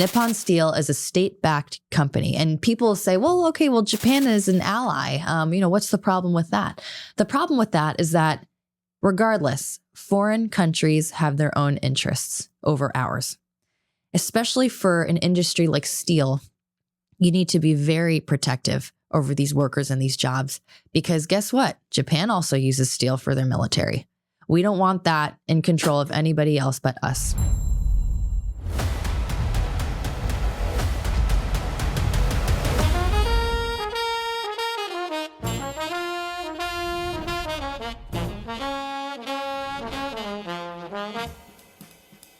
Nippon Steel is a state-backed company, and people say, well, okay, well, Japan is an ally. What's the problem with that? The problem with that is that regardless, foreign countries have their own interests over ours. Especially for an industry like steel, you need to be very protective over these workers and these jobs, because guess what? Japan also uses steel for their military. We don't want that in control of anybody else but us.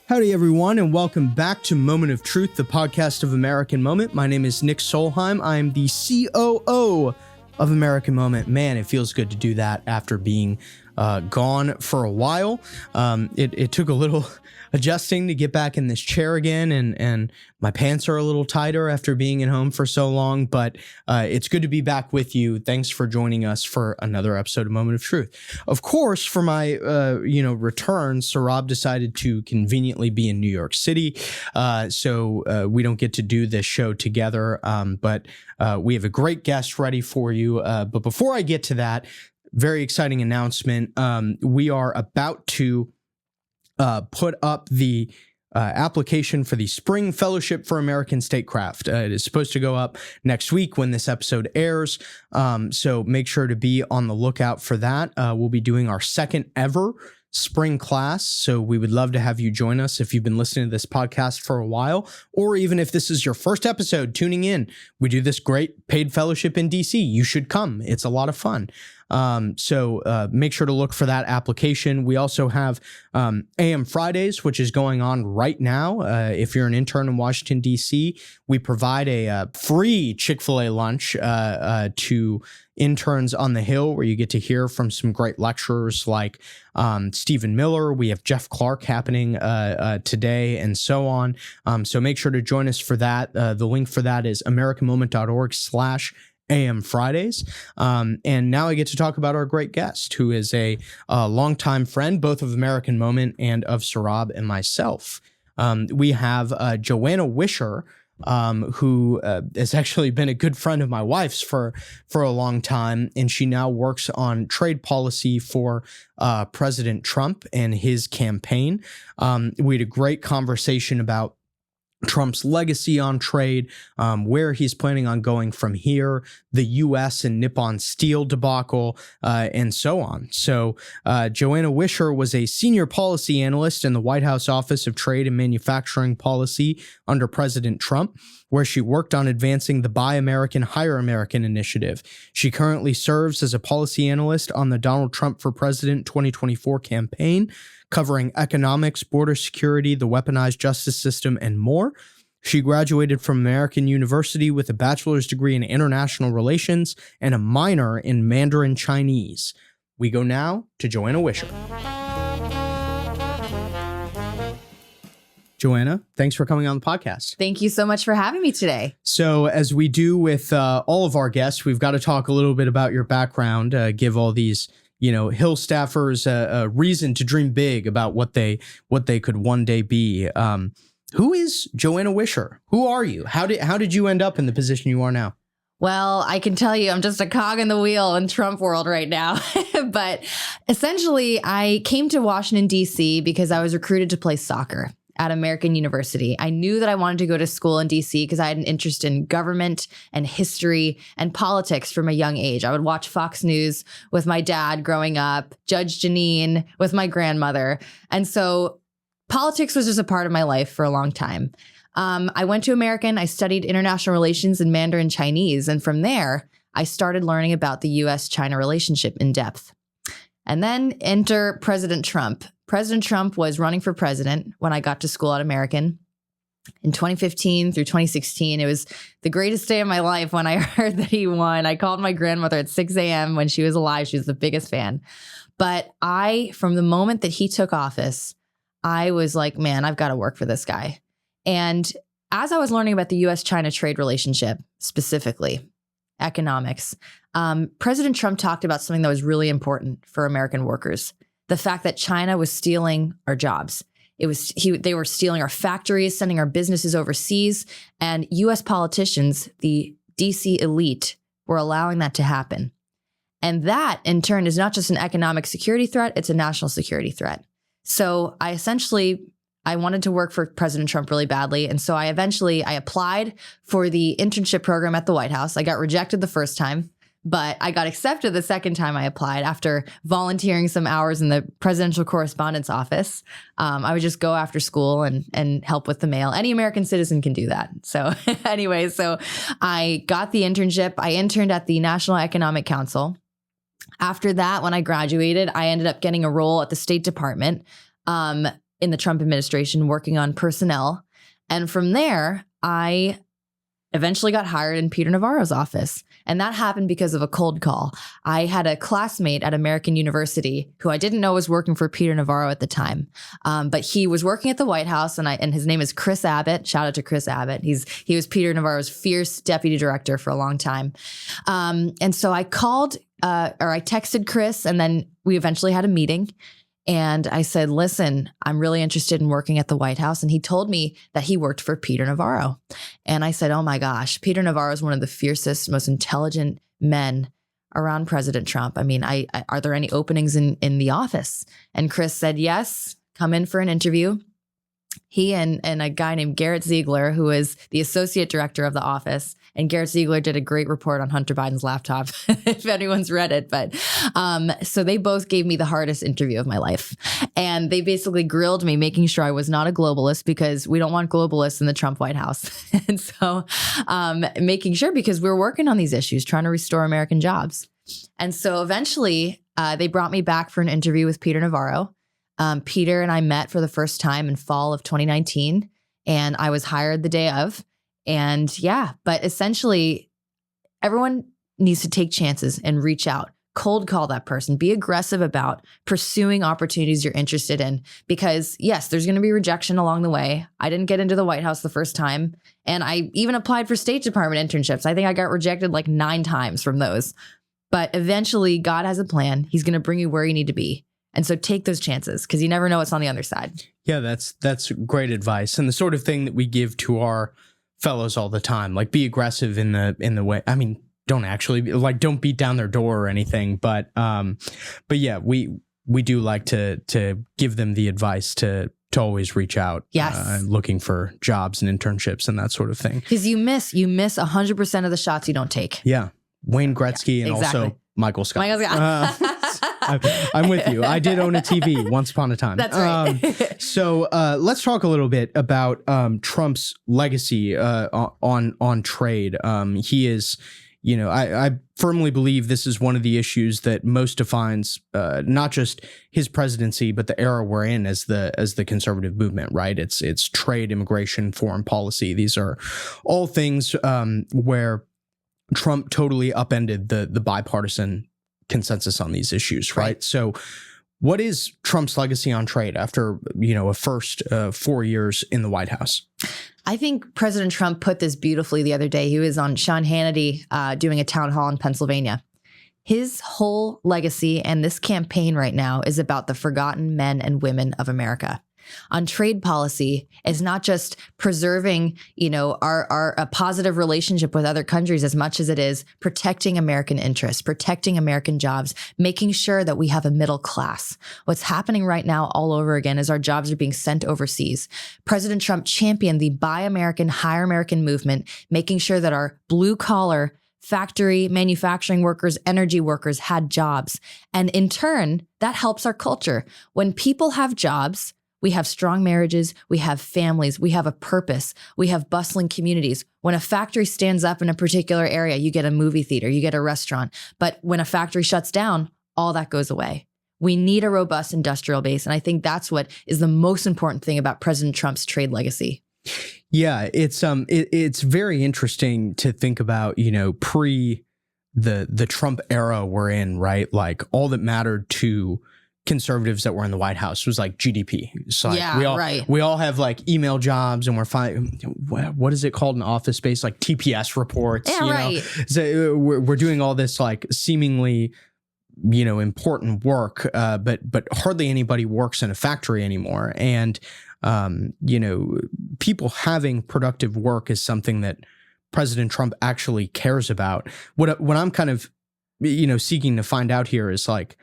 Howdy, everyone, and welcome back to Moment of Truth, the podcast of American Moment. My name is Nick Solheim. I am the COO of American Moment. Man, it feels good to do that after being gone for a while. It took a little adjusting to get back in this chair again, and my pants are a little tighter after being at home for so long, but it's good to be back with you. Thanks for joining us for another episode of Moment of Truth. Of course, for my return, Saurabh decided to conveniently be in New York City, so we don't get to do this show together, but we have a great guest ready for you. But before I get to that, very exciting announcement. We are about to put up the application for the Spring Fellowship for American Statecraft. It is supposed to go up next week when this episode airs, so make sure to be on the lookout for that. We'll be doing our second ever spring class, so we would love to have you join us if you've been listening to this podcast for a while, or even if this is your first episode tuning in. We do this great paid fellowship in DC. You should come. It's a lot of fun. So make sure to look for that application. We also have AM Fridays, which is going on right now. If you're an intern in Washington, D.C., we provide a free Chick-fil-A lunch to interns on the Hill, where you get to hear from some great lecturers like Stephen Miller. We have Jeff Clark happening today, and so on. So make sure to join us for that. The link for that is americanmoment.org/AM Fridays. And now I get to talk about our great guest, who is a longtime friend, both of American Moment and of Saurabh and myself. We have Joanna Wischer, who has actually been a good friend of my wife's for a long time, and she now works on trade policy for President Trump and his campaign. We had a great conversation about Trump's legacy on trade, where he's planning on going from here, the U.S. and Nippon Steel debacle, and so on. So Joanna Wischer was a senior policy analyst in the White House Office of Trade and Manufacturing Policy under President Trump, where she worked on advancing the Buy American, Hire American initiative. She currently serves as a policy analyst on the Donald Trump for President 2024 campaign, covering economics, border security, the weaponized justice system, and more. She graduated from American University with a bachelor's degree in international relations and a minor in Mandarin Chinese. We go now to Joanna Wischer. Joanna, thanks for coming on the podcast. Thank you so much for having me today. So as we do with all of our guests, we've got to talk a little bit about your background, give all these Hill staffers a reason to dream big about what they could one day be. Who is Joanna Wischer? Who are you? How did you end up in the position you are now? Well, I can tell you I'm just a cog in the wheel in Trump world right now. But essentially, I came to Washington, D.C. because I was recruited to play soccer at American University. I knew that I wanted to go to school in DC because I had an interest in government and history and politics from a young age. I would watch Fox News with my dad growing up, Judge Jeanine with my grandmother. And so politics was just a part of my life for a long time. I went to American, I studied international relations and Mandarin Chinese. And from there, I started learning about the US-China relationship in depth. And then enter President Trump. President Trump was running for president when I got to school at American. In 2015 through 2016, it was the greatest day of my life when I heard that he won. I called my grandmother at 6 a.m. when she was alive. She was the biggest fan. But from the moment that he took office, I was like, man, I've got to work for this guy. And as I was learning about the US-China trade relationship, specifically economics, President Trump talked about something that was really important for American workers. The fact that China was stealing our jobs. They were stealing our factories, sending our businesses overseas, and US politicians, the DC elite, were allowing that to happen. And that in turn is not just an economic security threat, it's a national security threat. So I wanted to work for President Trump really badly. And so I applied for the internship program at the White House. I got rejected the first time, but I got accepted the second time I applied after volunteering some hours in the presidential correspondence office. I would just go after school and help with the mail. Any American citizen can do that. So anyway, so I got the internship. I interned at the National Economic Council. After that, when I graduated, I ended up getting a role at the State Department in the Trump administration working on personnel. And from there, I eventually got hired in Peter Navarro's office. And that happened because of a cold call. I had a classmate at American University who I didn't know was working for Peter Navarro at the time. But he was working at the White House, and his name is Chris Abbott. Shout out to Chris Abbott. He was Peter Navarro's fierce deputy director for a long time. And so I called I texted Chris, and then we eventually had a meeting. And I said, listen, I'm really interested in working at the White House. And he told me that he worked for Peter Navarro. And I said, oh my gosh, Peter Navarro is one of the fiercest, most intelligent men around President Trump. I mean, are there any openings in the office? And Chris said, yes, come in for an interview. He and a guy named Garrett Ziegler, who is the associate director of the office. And Garrett Ziegler did a great report on Hunter Biden's laptop, if anyone's read it. But so they both gave me the hardest interview of my life. And they basically grilled me, making sure I was not a globalist, because we don't want globalists in the Trump White House. And so making sure, because we're working on these issues, trying to restore American jobs. And so eventually they brought me back for an interview with Peter Navarro. Peter and I met for the first time in fall of 2019, and I was hired the day of. And yeah, but essentially everyone needs to take chances and reach out, cold call that person, be aggressive about pursuing opportunities you're interested in, because yes, there's going to be rejection along the way. I didn't get into the White House the first time, and I even applied for State Department internships. I think I got rejected like 9 times from those, but eventually God has a plan. He's going to bring you where you need to be. And so take those chances, because you never know what's on the other side. Yeah, that's great advice, and the sort of thing that we give to our fellows all the time. Like, be aggressive in the way. I mean, don't beat down their door or anything, but yeah, we do like to give them the advice to always reach out. Yes, looking for jobs and internships and that sort of thing. Because you miss 100% of the shots you don't take. Yeah, Wayne Gretzky and exactly. Also Michael Scott. I'm with you. I did own a TV once upon a time. That's right. So let's talk a little bit about Trump's legacy on trade. He is, I firmly believe this is one of the issues that most defines not just his presidency, but the era we're in as the conservative movement. Right? It's trade, immigration, foreign policy. These are all things where Trump totally upended the bipartisan consensus on these issues, right? So what is Trump's legacy on trade after, a first 4 years in the White House? I think President Trump put this beautifully the other day. He was on Sean Hannity doing a town hall in Pennsylvania. His whole legacy and this campaign right now is about the forgotten men and women of America. On trade policy is not just preserving, a positive relationship with other countries as much as it is protecting American interests, protecting American jobs, making sure that we have a middle class. What's happening right now all over again is our jobs are being sent overseas. President Trump championed the Buy American, Hire American movement, making sure that our blue collar factory, manufacturing workers, energy workers had jobs. And in turn, that helps our culture. When people have jobs, we have strong marriages, we have families, we have a purpose, we have bustling communities. When a factory stands up in a particular area, you get a movie theater, you get a restaurant. But when a factory shuts down, all that goes away. We need a robust industrial base. And I think that's what is the most important thing about President Trump's trade legacy. Yeah, it's very interesting to think about, pre the Trump era we're in, right? Like, all that mattered to conservatives that were in the White House was like GDP. It's like we all have like email jobs, and we're fine. What is it called in office space? Like TPS reports. Yeah, right. So we're doing all this like seemingly, important work, but hardly anybody works in a factory anymore. And people having productive work is something that President Trump actually cares about. What I'm kind of, seeking to find out here is like,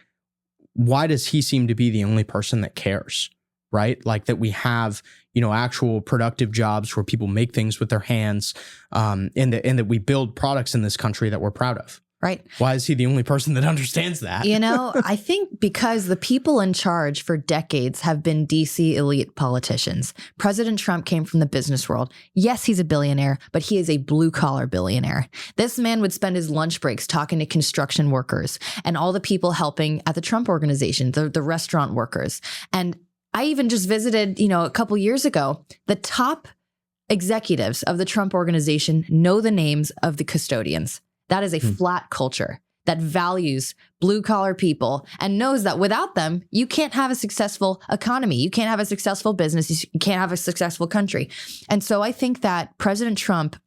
why does he seem to be the only person that cares, right? Like that we have, actual productive jobs where people make things with their hands, and that we build products in this country that we're proud of. Right. Why is he the only person that understands that? I think because the people in charge for decades have been DC elite politicians. President Trump came from the business world. Yes, he's a billionaire, but he is a blue collar billionaire. This man would spend his lunch breaks talking to construction workers and all the people helping at the Trump organization, the restaurant workers. And I even just visited, a couple years ago, the top executives of the Trump organization know the names of the custodians. That is a flat culture that values blue collar people and knows that without them, you can't have a successful economy. You can't have a successful business. You can't have a successful country. And so I think that President Trump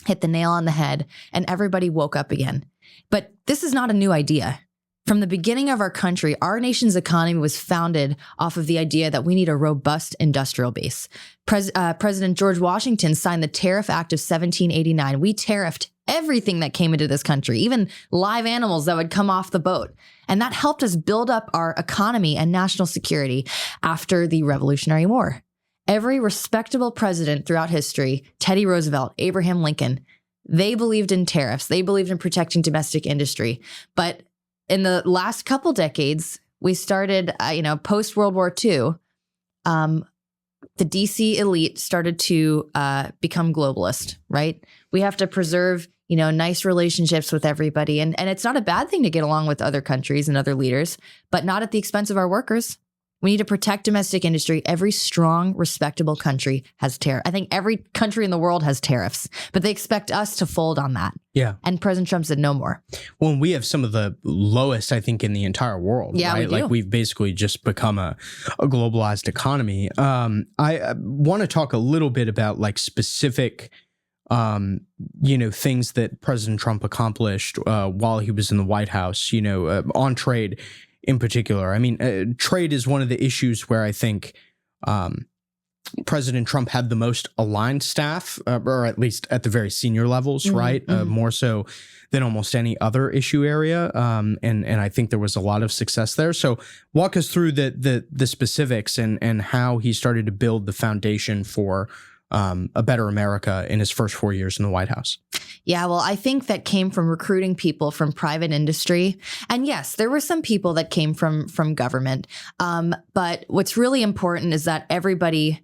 hit the nail on the head and everybody woke up again. But this is not a new idea. From the beginning of our country, our nation's economy was founded off of the idea that we need a robust industrial base. President George Washington signed the Tariff Act of 1789. We tariffed everything that came into this country, even live animals that would come off the boat. And that helped us build up our economy and national security after the Revolutionary War. Every respectable president throughout history, Teddy Roosevelt, Abraham Lincoln, they believed in tariffs. They believed in protecting domestic industry. But in the last couple decades, we started, post World War II, the DC elite started to become globalist, right? We have to preserve, nice relationships with everybody. And it's not a bad thing to get along with other countries and other leaders, but not at the expense of our workers. We need to protect domestic industry. Every strong, respectable country has tariffs. I think every country in the world has tariffs, but they expect us to fold on that. Yeah. And President Trump said no more. Well, we have some of the lowest, I think, in the entire world. Yeah, right? we do. Like we've basically just become a globalized economy. I want to talk a little bit about like specific things that President Trump accomplished while he was in the White House, on trade in particular. I mean, trade is one of the issues where I think President Trump had the most aligned staff, or at least at the very senior levels, right? More so than almost any other issue area. And I think there was a lot of success there. So walk us through the specifics and how he started to build the foundation for a better America in his first 4 years in the White House. Yeah, well, I think that came from recruiting people from private industry. And yes, there were some people that came from government. But what's really important is that everybody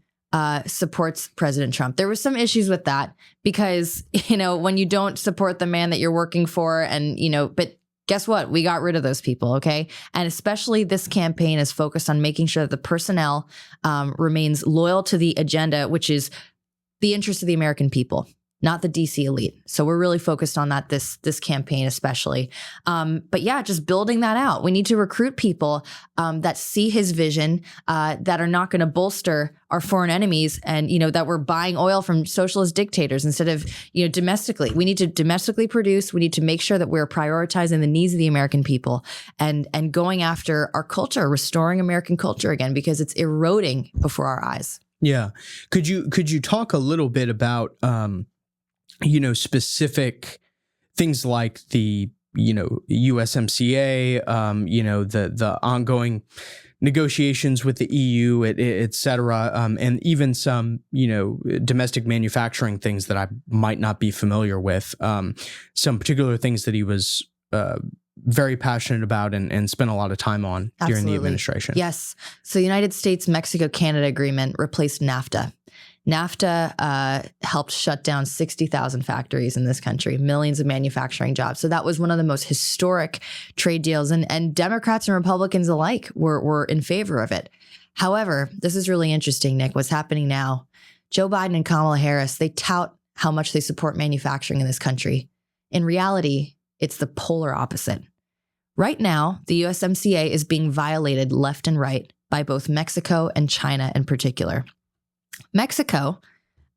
supports President Trump. There were some issues with that because, when you don't support the man that you're working for and, but guess what? We got rid of those people, okay? And especially this campaign is focused on making sure that the personnel remains loyal to the agenda, which is the interest of the American people, not the DC elite. So we're really focused on that this campaign especially. But yeah, just building that out. We need to recruit people that see his vision, that are not going to bolster our foreign enemies and, that we're buying oil from socialist dictators instead of, domestically. We need to domestically produce. We need to make sure that we're prioritizing the needs of the American people and going after our culture, restoring American culture again, because it's eroding before our eyes. Yeah. Could you talk a little bit about, specific things like the, USMCA, the ongoing negotiations with the EU, et cetera, and even some, domestic manufacturing things that I might not be familiar with, some particular things that he was very passionate about and spent a lot of time on during the administration. Yes. So the United States-Mexico-Canada agreement replaced NAFTA. NAFTA helped shut down 60,000 factories in this country, millions of manufacturing jobs. So that was one of the most historic trade deals, and Democrats and Republicans alike were in favor of it. However, this is really interesting, Nick, what's happening now. Joe Biden and Kamala Harris, they tout how much they support manufacturing in this country. In reality, it's the polar opposite. Right now, the USMCA is being violated left and right by both Mexico and China in particular. Mexico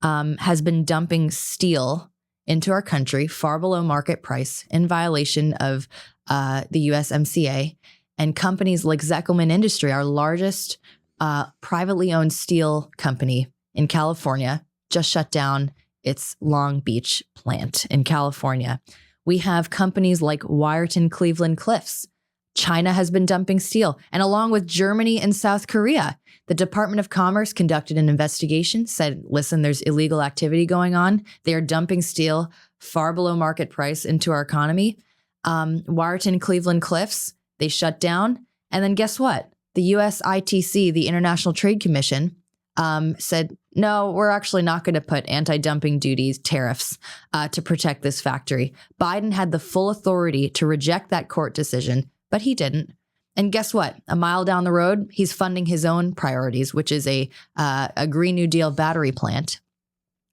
has been dumping steel into our country far below market price in violation of the USMCA. And companies like Zekelman Industry, our largest privately owned steel company in California just shut down its Long Beach plant in California. We have companies like Wyerton Cleveland Cliffs. China has been dumping steel, and along with Germany and South Korea, the Department of Commerce conducted an investigation, said, listen, there's illegal activity going on. They are dumping steel far below market price into our economy. Wyerton Cleveland Cliffs, they shut down. And then guess what? The US ITC, the International Trade Commission, said, no, we're actually not going to put anti-dumping duties, tariffs, to protect this factory. Biden had the full authority to reject that court decision, but he didn't. And guess what? A mile down the road, he's funding his own priorities, which is a Green New Deal battery plant.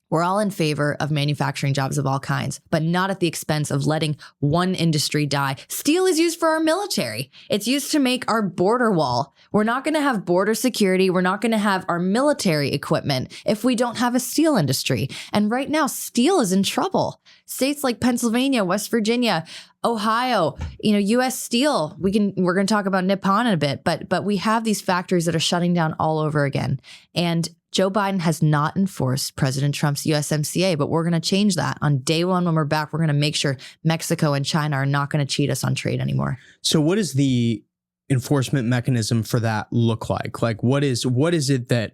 We're all in favor of manufacturing jobs of all kinds, but not at the expense of letting one industry die. Steel is used for our military. It's used to make our border wall. We're not going to have border security. We're not going to have our military equipment if we don't have a steel industry. And right now, steel is in trouble. States like Pennsylvania, West Virginia, Ohio, U.S. Steel. We're going to talk about Nippon in a bit, but we have these factories that are shutting down all over again. And Joe Biden has not enforced President Trump's USMCA, but we're going to change that. On day one, when we're back, we're going to make sure Mexico and China are not going to cheat us on trade anymore. So what does the enforcement mechanism for that look like? Like, what is it that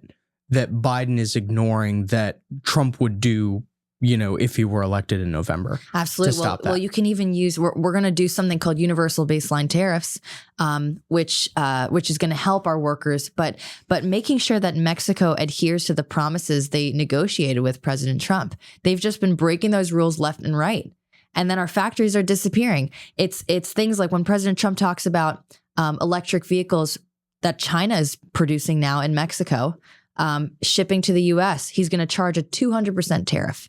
Biden is ignoring that Trump would do, if he were elected in November? Absolutely. To stop that? Well, you can even use, we're going to do something called universal baseline tariffs, which is going to help our workers, but making sure that Mexico adheres to the promises they negotiated with President Trump. They've just been breaking those rules left and right. And then our factories are disappearing. It's things like when President Trump talks about electric vehicles that China is producing now in Mexico, shipping to the US, he's going to charge a 200% tariff.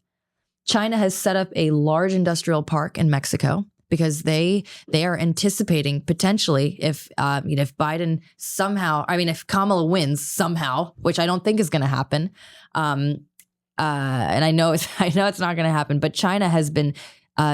China has set up a large industrial park in Mexico because they are anticipating potentially if Biden somehow, if Kamala wins somehow, which I don't think is going to happen, and I know it's not going to happen, but China has been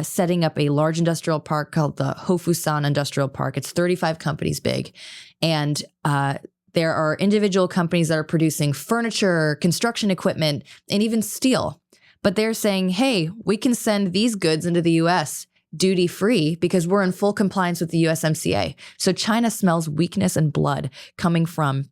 setting up a large industrial park called the Hofusan Industrial Park. It's 35 companies big, and there are individual companies that are producing furniture, construction equipment, and even steel. But they're saying, hey, we can send these goods into the U.S. duty-free because we're in full compliance with the USMCA. So China smells weakness and blood coming from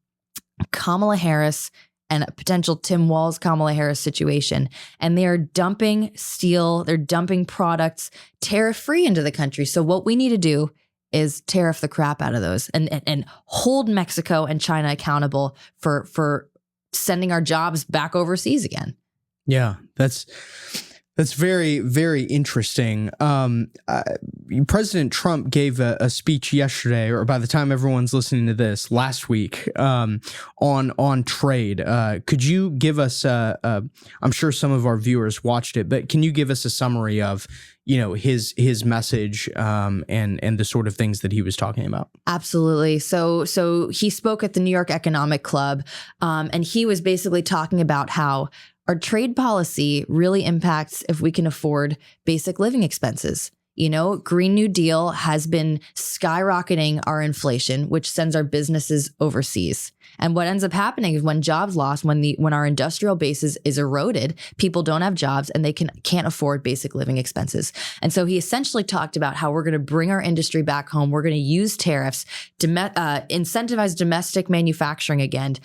Kamala Harris and a potential Tim Walz Kamala Harris situation. And they are dumping steel, they're dumping products tariff-free into the country. So what we need to do is tariff the crap out of those and hold Mexico and China accountable for sending our jobs back overseas again. Yeah, that's very, very interesting. President Trump gave a speech yesterday, or by the time everyone's listening to this, last week, on trade. Could you give us I'm sure some of our viewers watched it, but can you give us a summary of his message and the sort of things that he was talking about? Absolutely. So he spoke at the New York Economic Club, and he was basically talking about how our trade policy really impacts if we can afford basic living expenses. Green New Deal has been skyrocketing our inflation, which sends our businesses overseas. And what ends up happening is when jobs lost, when our industrial base is eroded, people don't have jobs and they can't afford basic living expenses. And so he essentially talked about how we're going to bring our industry back home. We're going to use tariffs to incentivize domestic manufacturing again.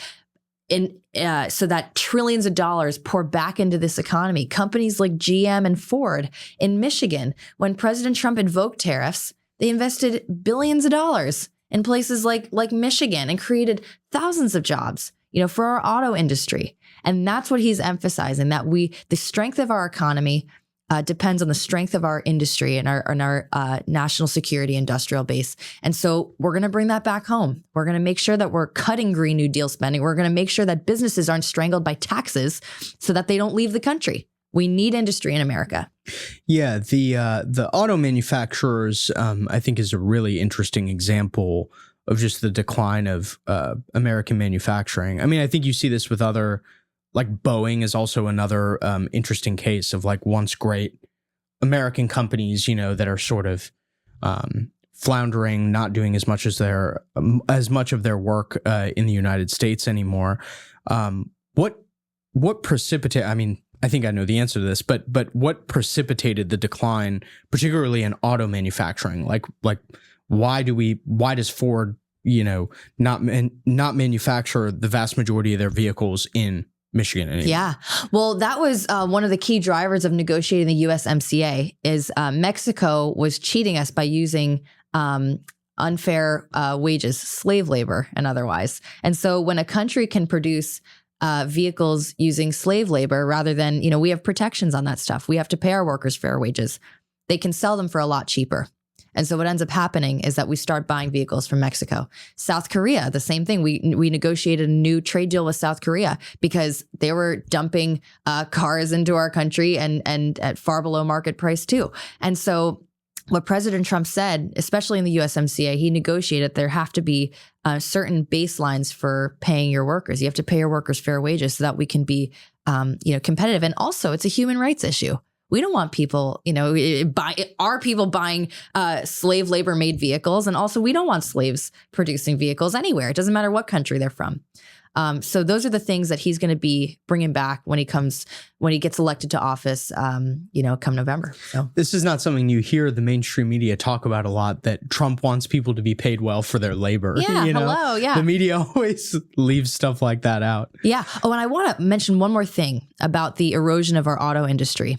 So that trillions of dollars pour back into this economy. Companies like GM and Ford in Michigan, when President Trump invoked tariffs, they invested billions of dollars in places like Michigan and created thousands of jobs, for our auto industry. And that's what he's emphasizing, that the strength of our economy depends on the strength of our industry and our national security industrial base. And so we're going to bring that back home. We're going to make sure that we're cutting Green New Deal spending. We're going to make sure that businesses aren't strangled by taxes so that they don't leave the country. We need industry in America. Yeah, the auto manufacturers, I think, is a really interesting example of just the decline of American manufacturing. I think you see this with other, like Boeing is also another interesting case of like once great American companies, that are sort of floundering, not doing as much of their work in the United States anymore. What precipitated? I mean, I think I know the answer to this, but what precipitated the decline, particularly in auto manufacturing? Like why does Ford, not manufacture the vast majority of their vehicles in Michigan anymore? Yeah. Well, that was one of the key drivers of negotiating the USMCA is Mexico was cheating us by using unfair wages, slave labor and otherwise. And so when a country can produce vehicles using slave labor rather than, we have protections on that stuff. We have to pay our workers fair wages. They can sell them for a lot cheaper. And so what ends up happening is that we start buying vehicles from Mexico. South Korea, the same thing. We negotiated a new trade deal with South Korea because they were dumping cars into our country and at far below market price too. And so what President Trump said, especially in the USMCA, he negotiated there have to be certain baselines for paying your workers. You have to pay your workers fair wages so that we can be, competitive. And also, it's a human rights issue. We don't want people, people buying slave labor made vehicles. And also, we don't want slaves producing vehicles anywhere. It doesn't matter what country they're from. So those are the things that he's going to be bringing back when he gets elected to office, come November. So this is not something you hear the mainstream media talk about a lot, that Trump wants people to be paid well for their labor. Yeah. Hello. Yeah. The media always leaves stuff like that out. Yeah. Oh, and I want to mention one more thing about the erosion of our auto industry.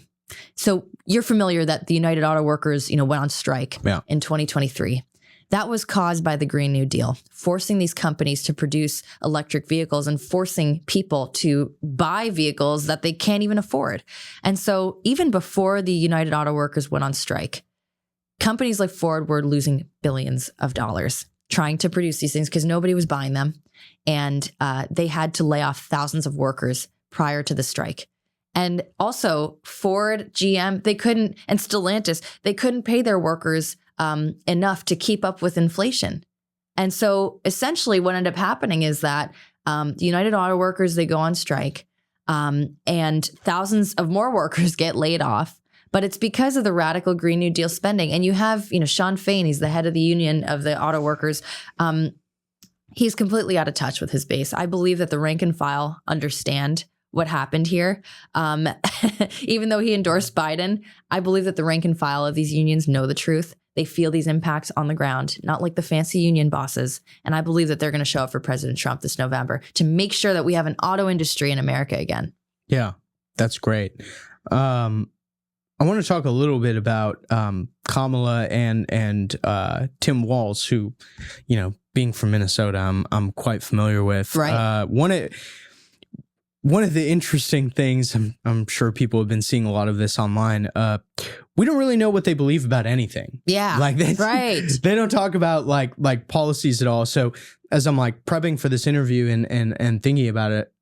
So you're familiar that the United Auto Workers, went on strike in 2023. That was caused by the Green New Deal, forcing these companies to produce electric vehicles and forcing people to buy vehicles that they can't even afford. And so even before the United Auto Workers went on strike, companies like Ford were losing billions of dollars trying to produce these things because nobody was buying them. And they had to lay off thousands of workers prior to the strike. And also Ford, GM, and Stellantis, they couldn't pay their workers enough to keep up with inflation. And so essentially what ended up happening is that the United Auto Workers, they go on strike and thousands of more workers get laid off. But it's because of the radical Green New Deal spending. And you have, Sean Fain, he's the head of the union of the auto workers. He's completely out of touch with his base. I believe that the rank and file understand what happened here. Even though he endorsed Biden, I believe that the rank and file of these unions know the truth. They feel these impacts on the ground, not like the fancy union bosses. And I believe that they're going to show up for President Trump this November to make sure that we have an auto industry in America again. Yeah, that's great. I want to talk a little bit about Kamala and Tim Walz, who, being from Minnesota, I'm quite familiar with. Right. One of the interesting things, I'm sure people have been seeing a lot of this online. We don't really know what they believe about anything. Yeah, right. They don't talk about like policies at all. So as I'm prepping for this interview and thinking about it,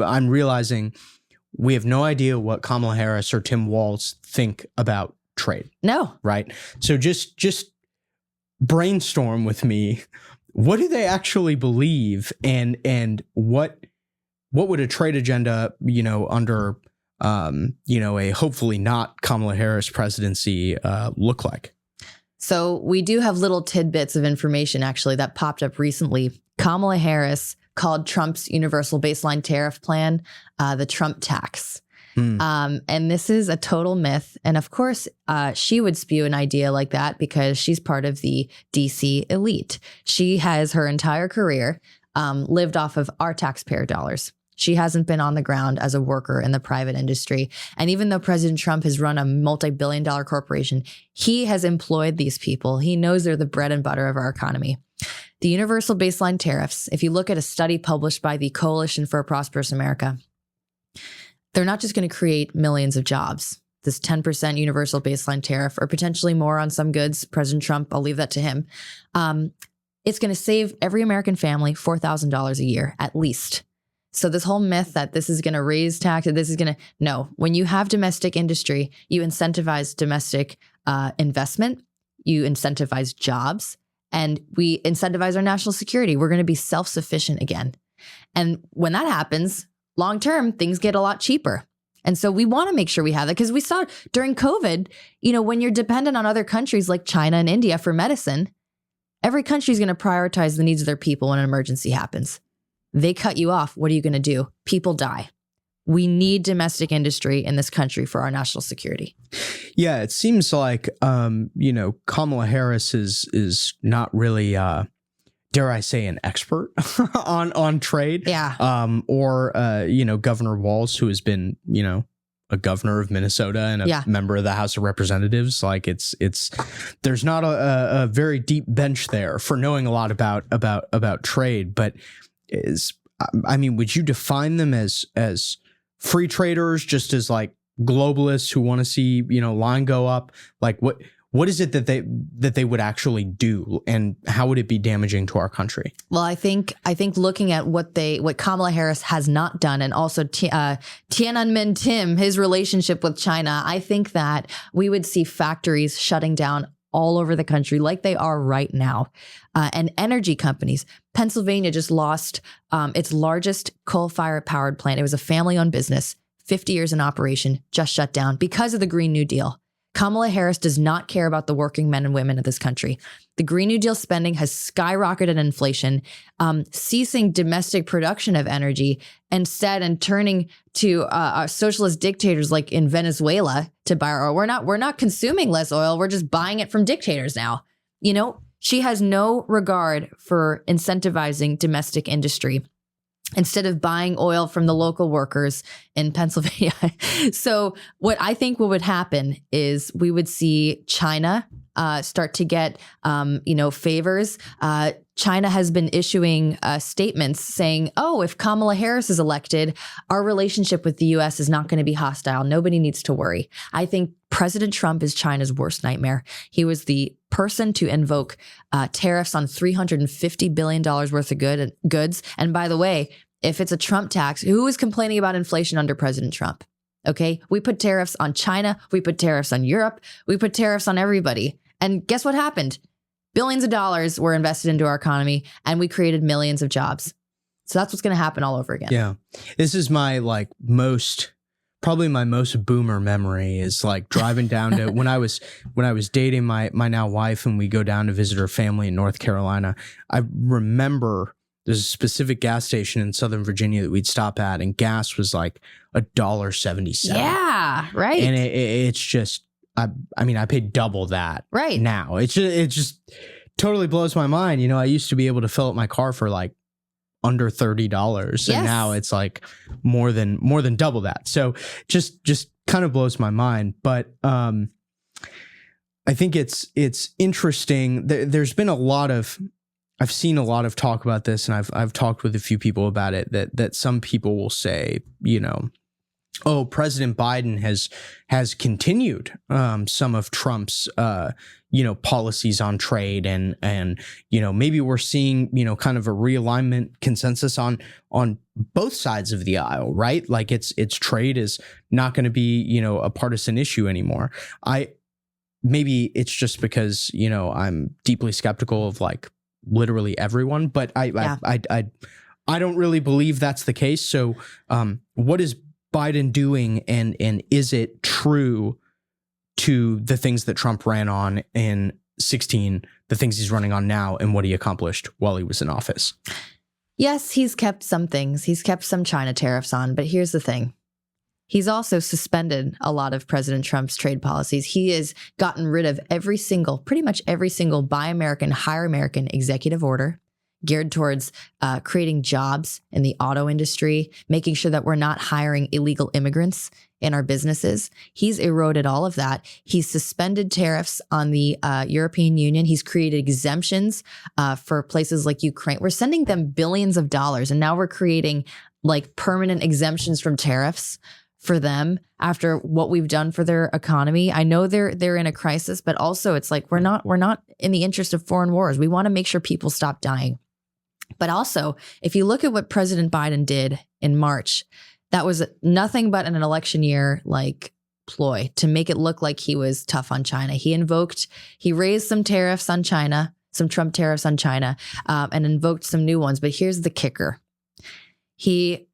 I'm realizing we have no idea what Kamala Harris or Tim Walz think about trade. No. Right. So just brainstorm with me. What do they actually believe, and what would a trade agenda, under, a hopefully not Kamala Harris presidency look like? So we do have little tidbits of information, actually, that popped up recently. Kamala Harris called Trump's universal baseline tariff plan the Trump tax. And this is a total myth. And of course, she would spew an idea like that because she's part of the DC elite. She has her entire career lived off of our taxpayer dollars. She hasn't been on the ground as a worker in the private industry. And even though President Trump has run a multi-billion-dollar corporation, he has employed these people. He knows they're the bread and butter of our economy. The universal baseline tariffs, if you look at a study published by the Coalition for a Prosperous America, they're not just going to create millions of jobs. This 10% universal baseline tariff, or potentially more on some goods, President Trump, I'll leave that to him. It's going to save every American family $4,000 a year, at least. So this whole myth that this is going to raise taxes, no. When you have domestic industry, you incentivize domestic investment, you incentivize jobs, and we incentivize our national security. We're going to be self-sufficient again. And when that happens, long term, things get a lot cheaper. And so we want to make sure we have that because we saw during COVID, when you're dependent on other countries like China and India for medicine, every country is going to prioritize the needs of their people when an emergency happens. They cut you off. What are you going to do? People die. We need domestic industry in this country for our national security. Yeah, it seems like, Kamala Harris is not really, dare I say, an expert on trade. Yeah. Or Governor Walz, who has been, a governor of Minnesota and a member of the House of Representatives. Like it's there's not a very deep bench there for knowing a lot about trade. But would you define them as free traders, just as like globalists who want to see, line go up? Like what is it that they would actually do, and how would it be damaging to our country? Well, I think looking at what Kamala Harris has not done, and also Tiananmen Tim, his relationship with China, I think that we would see factories shutting down all over the country like they are right now. And energy companies. Pennsylvania just lost its largest coal-fired powered plant. It was a family-owned business, 50 years in operation, just shut down because of the Green New Deal. Kamala Harris does not care about the working men and women of this country. The Green New Deal spending has skyrocketed inflation, ceasing domestic production of energy, instead and turning to socialist dictators like in Venezuela to buy our oil. We're not consuming less oil. We're just buying it from dictators now. She has no regard for incentivizing domestic industry instead of buying oil from the local workers in Pennsylvania. So what I think would happen is we would see China start to get, favors. China has been issuing statements saying, if Kamala Harris is elected, our relationship with the U.S. is not going to be hostile. Nobody needs to worry. I think President Trump is China's worst nightmare. He was the person to invoke tariffs on $350 billion worth of goods. And by the way, if it's a Trump tax, who is complaining about inflation under President Trump? Okay, we put tariffs on China. We put tariffs on Europe. We put tariffs on everybody. And guess what happened? Billions of dollars were invested into our economy, and we created millions of jobs. So that's what's going to happen all over again. Yeah. This is my probably my most boomer memory is like driving down to when I was dating my now wife, and we go down to visit her family in North Carolina. I remember there's a specific gas station in Southern Virginia that we'd stop at, and gas was like $1.77. Yeah, right. And it's just, I paid double that right now. It just totally blows my mind. I used to be able to fill up my car for like under $30, yes. And now it's like more than double that. So just kind of blows my mind. But I think it's interesting. There's been I've seen a lot of talk about this, and I've talked with a few people about it, that some people will say, President Biden has continued some of Trump's policies on trade, and maybe we're seeing kind of a realignment consensus on both sides of the aisle, right? Like it's trade is not going to be a partisan issue anymore. Maybe it's just because I'm deeply skeptical of like literally everyone, but I don't really believe that's the case. So what is Biden doing, and is it true to the things that Trump ran on in 2016, the things he's running on now, and what he accomplished while he was in office? Yes, he's kept some things. He's kept some China tariffs on, but here's the thing. He's also suspended a lot of President Trump's trade policies. He has gotten rid of pretty much every single Buy American, Hire American executive order geared towards creating jobs in the auto industry, making sure that we're not hiring illegal immigrants in our businesses. He's eroded all of that. He's suspended tariffs on the European Union. He's created exemptions for places like Ukraine. We're sending them billions of dollars, and now we're creating like permanent exemptions from tariffs for them after what we've done for their economy. I know they're in a crisis, but also it's like we're not in the interest of foreign wars. We want to make sure people stop dying. But also, if you look at what President Biden did in March, that was nothing but an election year like ploy to make it look like he was tough on China. He raised some tariffs on China, some Trump tariffs on China, and invoked some new ones. But here's the kicker. He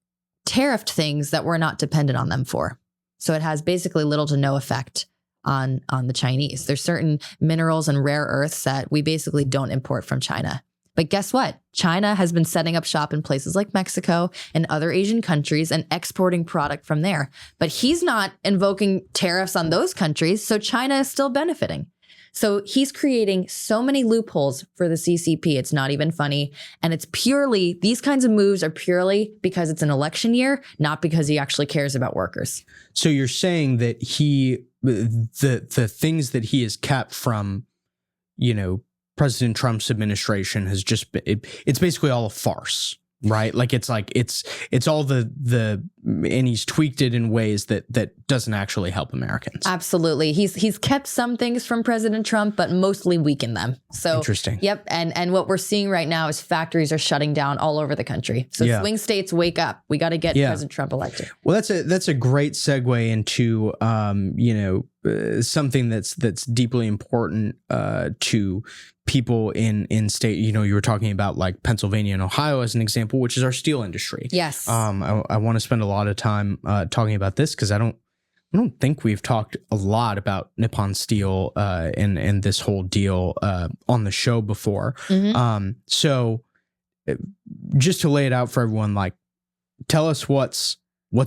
tariffed things that we're not dependent on them for. So it has basically little to no effect on the Chinese. There's certain minerals and rare earths that we basically don't import from China. But guess what? China has been setting up shop in places like Mexico and other Asian countries and exporting product from there. But he's not invoking tariffs on those countries, so China is still benefiting. So he's creating so many loopholes for the CCP. It's not even funny. And it's purely, these kinds of moves are purely because it's an election year, not because he actually cares about workers. So you're saying that the things that he has kept from, President Trump's administration has just been, it's basically all a farce, right? It's all and he's tweaked it in ways that doesn't actually help Americans. Absolutely. He's kept some things from President Trump, but mostly weakened them. So interesting. Yep. And what we're seeing right now is factories are shutting down all over the country. So swing states, wake up. We got to get President Trump elected. Well, that's a great segue into something that's deeply important to people in state. You were talking about like Pennsylvania and Ohio as an example, which is our steel industry. Yes. I want to spend a lot of time talking about this because I don't think we've talked a lot about Nippon Steel and this whole deal on the show before. Mm-hmm. So just to lay it out for everyone, like tell us what's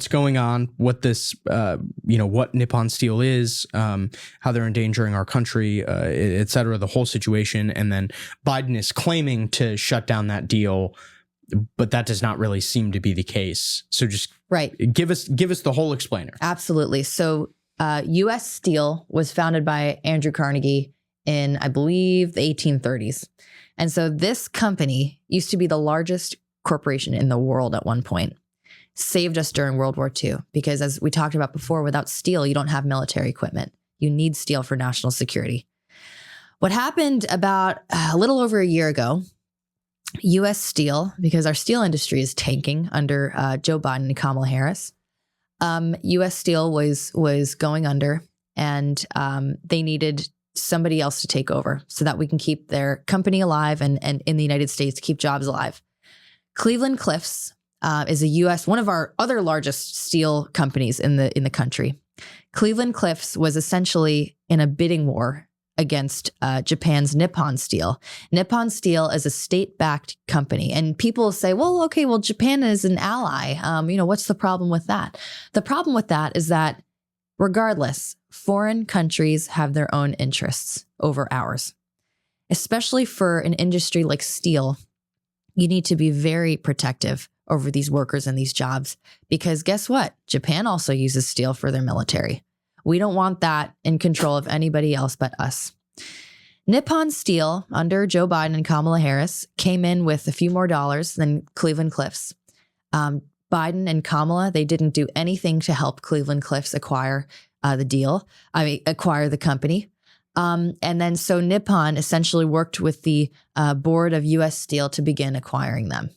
going on, what this, what Nippon Steel is, how they're endangering our country, et cetera, the whole situation. And then Biden is claiming to shut down that deal, but that does not really seem to be the case. So just give us the whole explainer. Absolutely. So U.S. Steel was founded by Andrew Carnegie in, I believe, the 1830s. And so this company used to be the largest corporation in the world at one point. Saved us during World War II, because as we talked about before, without steel, you don't have military equipment. You need steel for national security. What happened about a little over a year ago, U.S. Steel, because our steel industry is tanking under Joe Biden and Kamala Harris, U.S. Steel was going under, and they needed somebody else to take over so that we can keep their company alive and in the United States, keep jobs alive. Cleveland-Cliffs is one of our other largest steel companies in the country. Cleveland-Cliffs was essentially in a bidding war against Japan's Nippon Steel. Nippon Steel is a state-backed company, and people say, well, Japan is an ally. What's the problem with that? The problem with that is that regardless, foreign countries have their own interests over ours, especially for an industry like steel. You need to be very protective over these workers and these jobs, because guess what? Japan also uses steel for their military. We don't want that in control of anybody else but us. Nippon Steel, under Joe Biden and Kamala Harris, came in with a few more dollars than Cleveland-Cliffs. Biden and Kamala, they didn't do anything to help Cleveland-Cliffs acquire the company. And then so Nippon essentially worked with the board of U.S. Steel to begin acquiring them.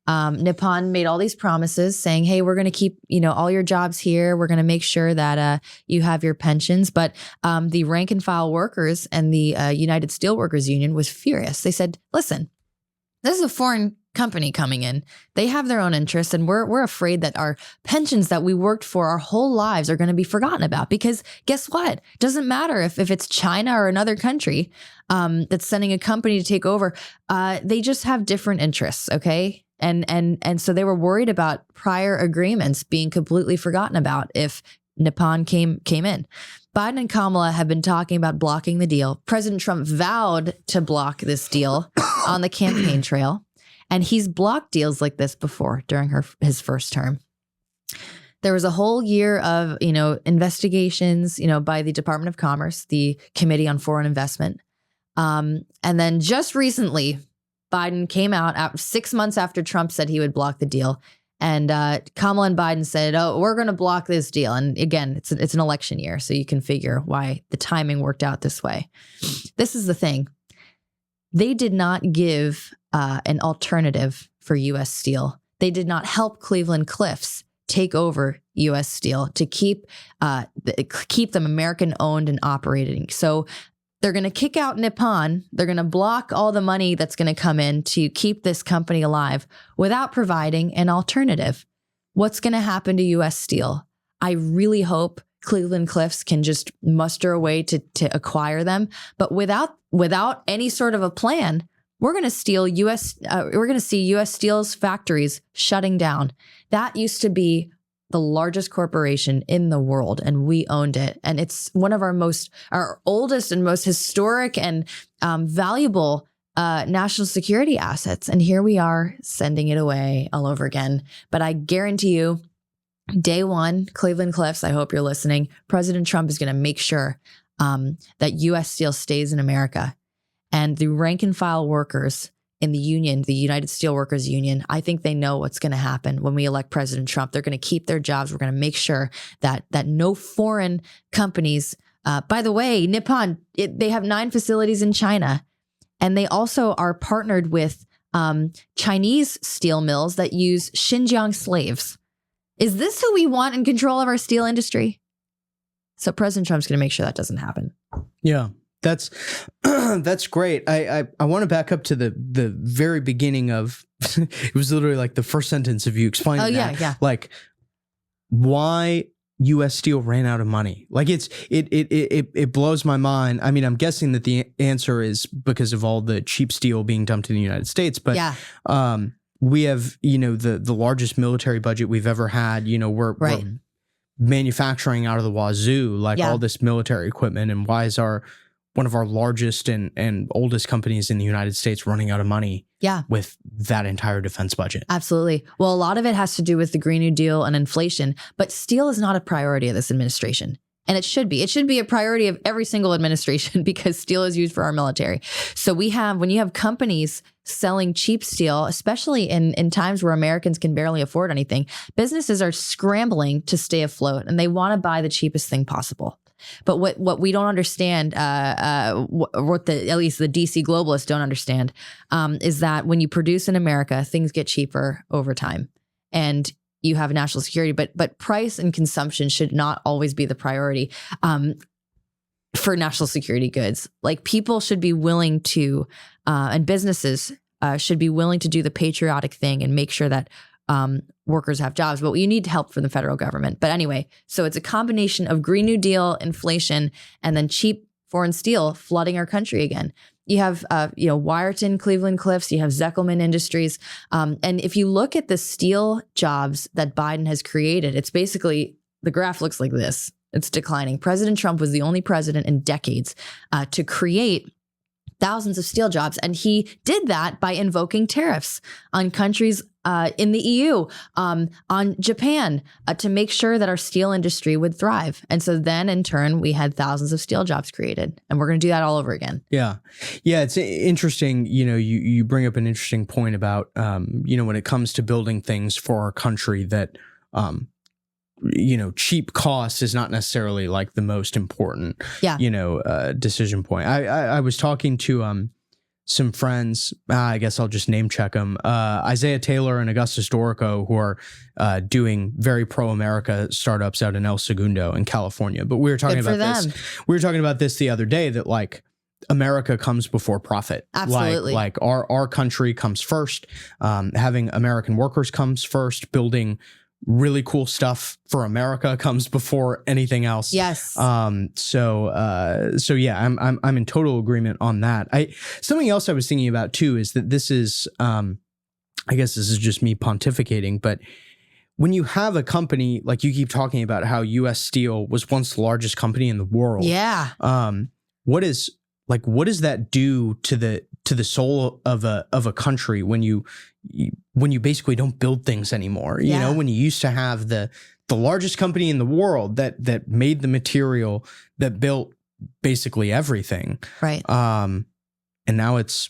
Nippon made all these promises saying, hey, we're going to keep, all your jobs here. We're going to make sure that you have your pensions. But the rank and file workers and the United Steelworkers Union was furious. They said, listen, this is a foreign company coming in. They have their own interests, and we're afraid that our pensions that we worked for our whole lives are going to be forgotten about, because guess what? Doesn't matter if it's China or another country that's sending a company to take over. They just have different interests. Okay. And so they were worried about prior agreements being completely forgotten about if Nippon came in. Biden and Kamala have been talking about blocking the deal. President Trump vowed to block this deal on the campaign trail, and he's blocked deals like this before during his first term. There was a whole year of investigations by the Department of Commerce, the Committee on Foreign Investment, and then just recently, Biden came out 6 months after Trump said he would block the deal. And Kamala and Biden said, oh, we're going to block this deal. And again, it's an election year, so you can figure why the timing worked out this way. This is the thing. They did not give an alternative for U.S. Steel. They did not help Cleveland-Cliffs take over U.S. Steel to keep them American owned and operating. So they're going to kick out Nippon. They're going to block all the money that's going to come in to keep this company alive without providing an alternative. What's going to happen to U.S. Steel? I really hope Cleveland-Cliffs can just muster a way to acquire them. But without any sort of a plan, we're going to see U.S. Steel's factories shutting down. That used to be the largest corporation in the world, and we owned it. And it's one of our oldest and most historic and valuable national security assets. And here we are sending it away all over again. But I guarantee you, day one, Cleveland-Cliffs, I hope you're listening, President Trump is going to make sure that U.S. Steel stays in America. And the rank and file workers in the union, the United Steelworkers Union, I think they know what's going to happen when we elect President Trump. They're going to keep their jobs. We're going to make sure that no foreign companies, by the way, Nippon, they have 9 facilities in China, and they also are partnered with Chinese steel mills that use Xinjiang slaves. Is this who we want in control of our steel industry? So President Trump's going to make sure that doesn't happen. Yeah. That's great. I want to back up to the very beginning of it was literally like the first sentence of you explaining that. Yeah. Like why U.S. Steel ran out of money. Like it blows my mind. I mean, I'm guessing that the answer is because of all the cheap steel being dumped in the United States. But we have, the largest military budget we've ever had. We're manufacturing out of the wazoo, like all this military equipment. And why is one of our largest and oldest companies in the United States running out of money with that entire defense budget? Absolutely. Well, a lot of it has to do with the Green New Deal and inflation, but steel is not a priority of this administration. And it should be. It should be a priority of every single administration because steel is used for our military. So when you have companies selling cheap steel, especially in times where Americans can barely afford anything, businesses are scrambling to stay afloat and they want to buy the cheapest thing possible. But what we don't understand, what at least the DC globalists don't understand, is that when you produce in America, things get cheaper over time, and you have national security. But price and consumption should not always be the priority for national security goods. Like people should be willing to, and businesses should be willing to do the patriotic thing and make sure that workers have jobs, but you need help from the federal government. But anyway, so it's a combination of Green New Deal, inflation, and then cheap foreign steel flooding our country again. You have, Wyerton, Cleveland-Cliffs, you have Zeckelman Industries. And if you look at the steel jobs that Biden has created, it's basically, the graph looks like this. It's declining. President Trump was the only president in decades to create thousands of steel jobs. And he did that by invoking tariffs on countries in the EU, on Japan, to make sure that our steel industry would thrive. And so then in turn, we had thousands of steel jobs created, and we're going to do that all over again. Yeah. Yeah. It's interesting. You bring up an interesting point about, when it comes to building things for our country that, cheap cost is not necessarily like the most important, decision point. I was talking to some friends, I guess I'll just name check them, Isaiah Taylor and Augustus Dorico, who are doing very pro-America startups out in El Segundo in California. But we were talking about this. We were talking about this the other day, that like America comes before profit. Absolutely. Like our country comes first. Having American workers comes first. Building really cool stuff for America comes before anything else. Yes. So yeah, I'm in total agreement on that. Something else I was thinking about too is that this is, I guess this is just me pontificating, but when you have a company, like you keep talking about how U.S. Steel was once the largest company in the world. Yeah. What does that do to the soul of a country when you basically don't build things anymore? You know, when you used to have the largest company in the world that made the material that built basically everything. Right. And now it's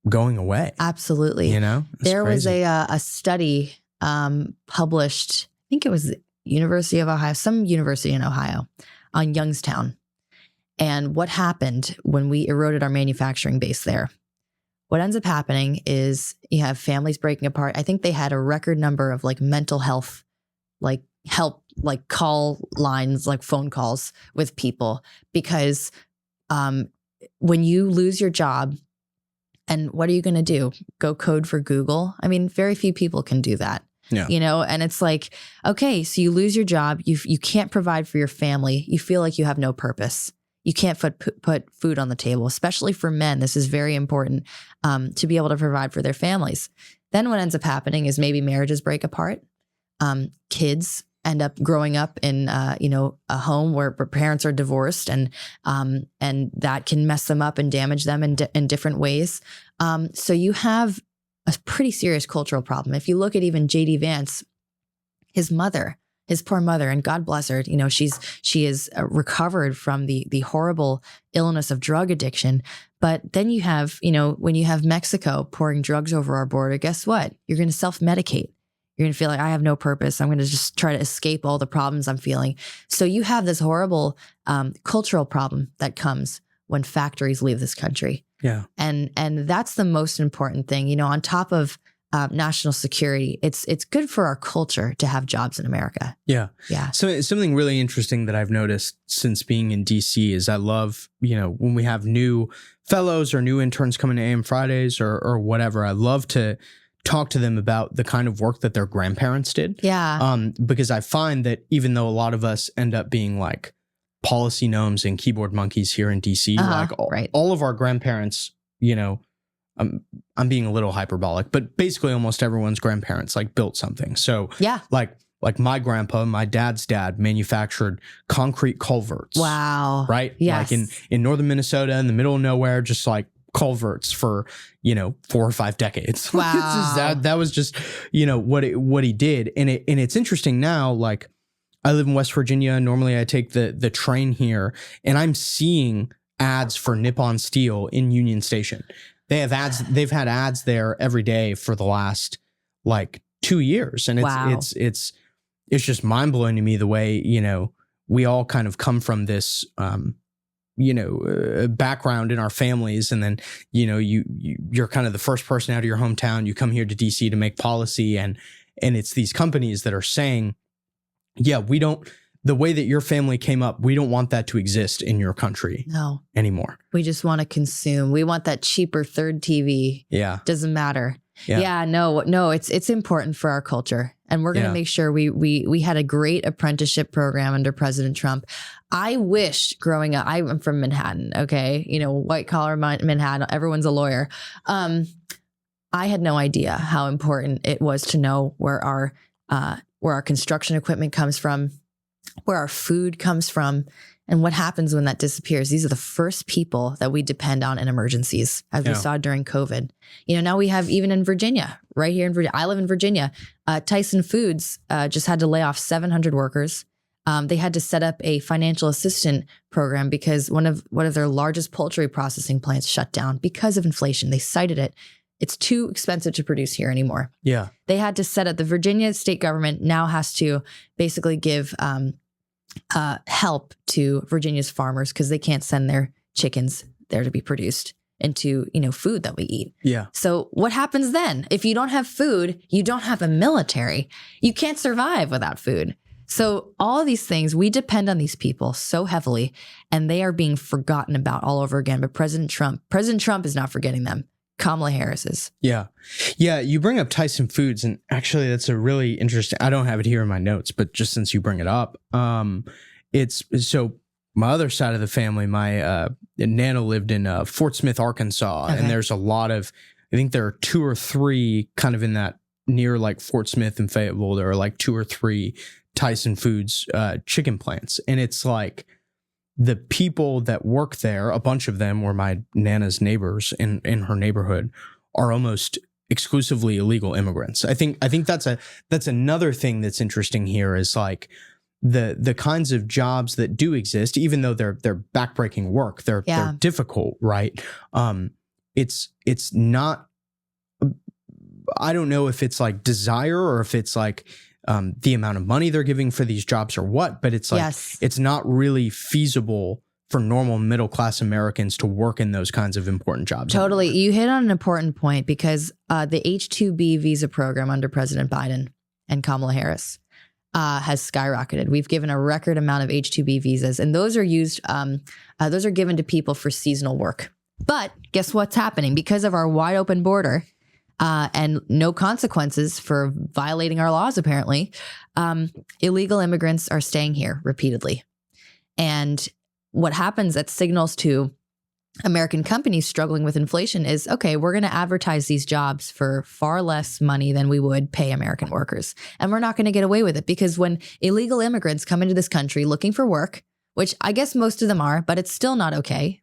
going away. Absolutely. There was a study published, I think it was the University of Ohio, some university in Ohio, on Youngstown. And what happened when we eroded our manufacturing base there? What ends up happening is you have families breaking apart. I think they had a record number of like mental health, like help, like call lines, like phone calls with people, because when you lose your job, and what are you going to do? Go code for Google? I mean, very few people can do that. Yeah. And it's like, okay, so you lose your job. You can't provide for your family. You feel like you have no purpose. You can't put food on the table, especially for men. This is very important to be able to provide for their families. Then what ends up happening is maybe marriages break apart. Kids end up growing up in a home where parents are divorced, and that can mess them up and damage them in different ways. So you have a pretty serious cultural problem. If you look at even J.D. Vance, his poor mother, and God bless her, she is recovered from the horrible illness of drug addiction. But then you have, when you have Mexico pouring drugs over our border, guess what? You're going to self-medicate. You're going to feel like I have no purpose. I'm going to just try to escape all the problems I'm feeling. So you have this horrible cultural problem that comes when factories leave this country. Yeah. And that's the most important thing, on top of national security. It's good for our culture to have jobs in America. Yeah. Yeah. So something really interesting that I've noticed since being in DC is I love, when we have new fellows or new interns coming to AM Fridays or whatever, I love to talk to them about the kind of work that their grandparents did. Yeah. Because I find that even though a lot of us end up being like policy gnomes and keyboard monkeys here in DC, all of our grandparents, I'm being a little hyperbolic, but basically almost everyone's grandparents like built something. So yeah, like my dad's dad manufactured concrete culverts. Wow. Right? Yes. Like in northern Minnesota, in the middle of nowhere, just like culverts for 4 or 5 decades. Wow. that was just what he did. And it's interesting now, like I live in West Virginia. Normally I take the train here, and I'm seeing ads for Nippon Steel in Union Station. They have ads. They've had ads there every day for the last like 2 years, and it's just mind blowing to me the way we all kind of come from this background in our families, and then you're kind of the first person out of your hometown. You come here to DC to make policy, and it's these companies that are saying, yeah, we don't. The way that your family came up, we don't want that to exist in your country anymore. We just want to consume. We want that cheaper third TV. Yeah. Doesn't matter. Yeah. No, it's important for our culture. And we're going to make sure we had a great apprenticeship program under President Trump. I wish growing up, I'm from Manhattan. Okay. White collar Manhattan, everyone's a lawyer. I had no idea how important it was to know where our construction equipment comes from, where our food comes from, and what happens when that disappears. These are the first people that we depend on in emergencies, as we saw during COVID. Now we have, even in Virginia, right here in Virginia, I live in Virginia, Tyson Foods just had to lay off 700 workers. They had to set up a financial assistance program because one of their largest poultry processing plants shut down because of inflation. They cited it. It's too expensive to produce here anymore. Yeah. They had to set up, the Virginia state government now has to basically give help to Virginia's farmers because they can't send their chickens there to be produced into, food that we eat. Yeah. So what happens then? If you don't have food, you don't have a military. You can't survive without food. So all of these things, we depend on these people so heavily, and they are being forgotten about all over again. But President Trump is not forgetting them. Kamala Harris is. Yeah. Yeah. You bring up Tyson Foods, and actually that's a really interesting, I don't have it here in my notes, but just since you bring it up, it's so my other side of the family, my Nana lived in Fort Smith, Arkansas. Okay. And there's a lot of, I think there are 2 or 3 kind of in that near like Fort Smith and Fayetteville, there are like 2 or 3 Tyson Foods chicken plants. And it's like, the people that work there, a bunch of them were my Nana's neighbors in her neighborhood, are almost exclusively illegal immigrants. I think that's another thing that's interesting here is like the kinds of jobs that do exist, even though they're backbreaking work, they're difficult, right? It's not. I don't know if it's like desire or if it's like the amount of money they're giving for these jobs or what, but it's like, it's not really feasible for normal middle-class Americans to work in those kinds of important jobs. Totally. You hit on an important point because the H-2B visa program under President Biden and Kamala Harris has skyrocketed. We've given a record amount of H-2B visas, and those are used, those are given to people for seasonal work. But guess what's happening? Because of our wide open border, and no consequences for violating our laws, apparently. Illegal immigrants are staying here repeatedly. And what happens that signals to American companies struggling with inflation is, okay, we're going to advertise these jobs for far less money than we would pay American workers. And we're not going to get away with it because when illegal immigrants come into this country looking for work, which I guess most of them are, but it's still not okay.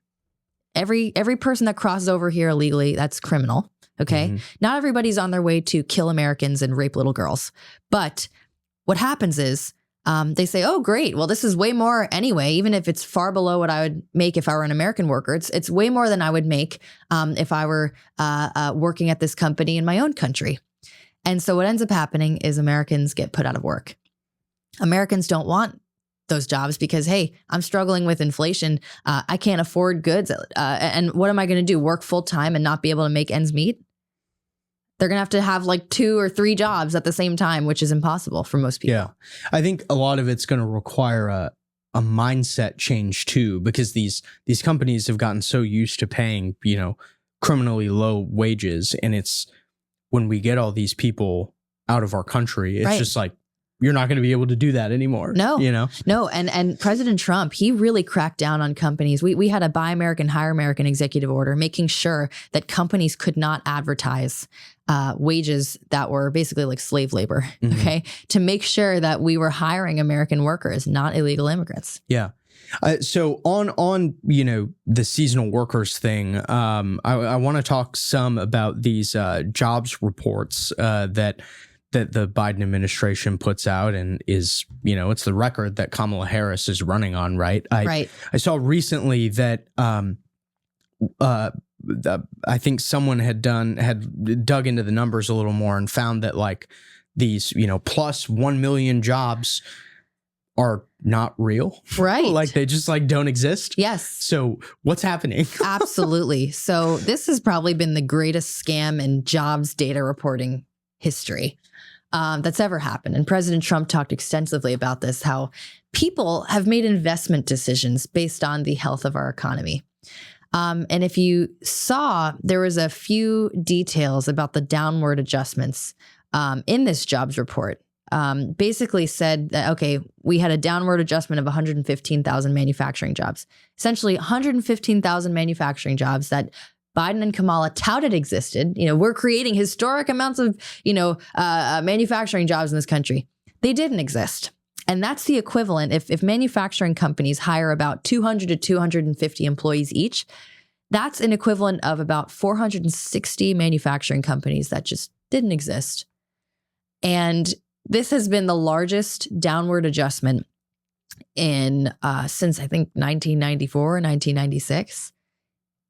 Every person that crosses over here illegally, that's criminal. Okay. Mm-hmm. Not everybody's on their way to kill Americans and rape little girls. But what happens is, they say, oh, great. Well, this is way more anyway, even if it's far below what I would make if I were an American worker. It's way more than I would make if I were working at this company in my own country. And so what ends up happening is Americans get put out of work. Americans don't want those jobs because, hey, I'm struggling with inflation. I can't afford goods. And what am I going to do? Work full time and not be able to make ends meet? They're going to have like 2 or 3 jobs at the same time, which is impossible for most people. Yeah. I think a lot of it's going to require a mindset change too, because these companies have gotten so used to paying, criminally low wages. And it's when we get all these people out of our country, it's just like, you're not going to be able to do that anymore. No. And President Trump, he really cracked down on companies. We had a Buy American, Hire American executive order making sure that companies could not advertise wages that were basically like slave labor, okay, to make sure that we were hiring American workers, not illegal immigrants. Yeah. So on the seasonal workers thing, I want to talk some about these jobs reports that the Biden administration puts out and is, it's the record that Kamala Harris is running on, right? I saw recently that I think someone had dug into the numbers a little more and found that like these, plus 1 million jobs are not real. Right. Like they just like don't exist. Yes. So what's happening? Absolutely. So this has probably been the greatest scam in jobs data reporting history that's ever happened. And President Trump talked extensively about this, how people have made investment decisions based on the health of our economy. And if you saw, there was a few details about the downward adjustments in this jobs report. Basically said that, okay, we had a downward adjustment of 115,000 manufacturing jobs, essentially 115,000 manufacturing jobs that Biden and Kamala touted existed. We're creating historic amounts of, manufacturing jobs in this country. They didn't exist. And that's the equivalent. If manufacturing companies hire about 200 to 250 employees each, that's an equivalent of about 460 manufacturing companies that just didn't exist. And this has been the largest downward adjustment in since I think 1994 or 1996.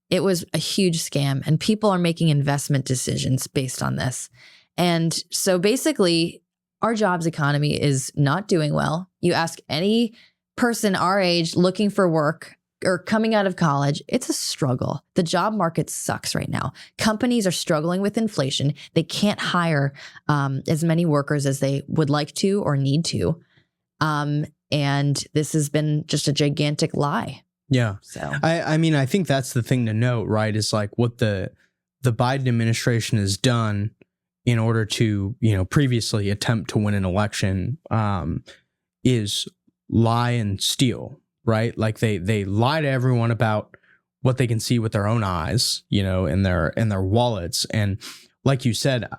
It was a huge scam, and people are making investment decisions based on this. And so basically, our jobs economy is not doing well. You ask any person our age looking for work or coming out of college, it's a struggle. The job market sucks right now. Companies are struggling with inflation. They can't hire as many workers as they would like to or need to. And this has been just a gigantic lie. Yeah. So I mean, I think that's the thing to note, right? Is like what the Biden administration has done in order to, previously attempt to win an election is lie and steal, right? Like they lie to everyone about what they can see with their own eyes, in their wallets. And like you said,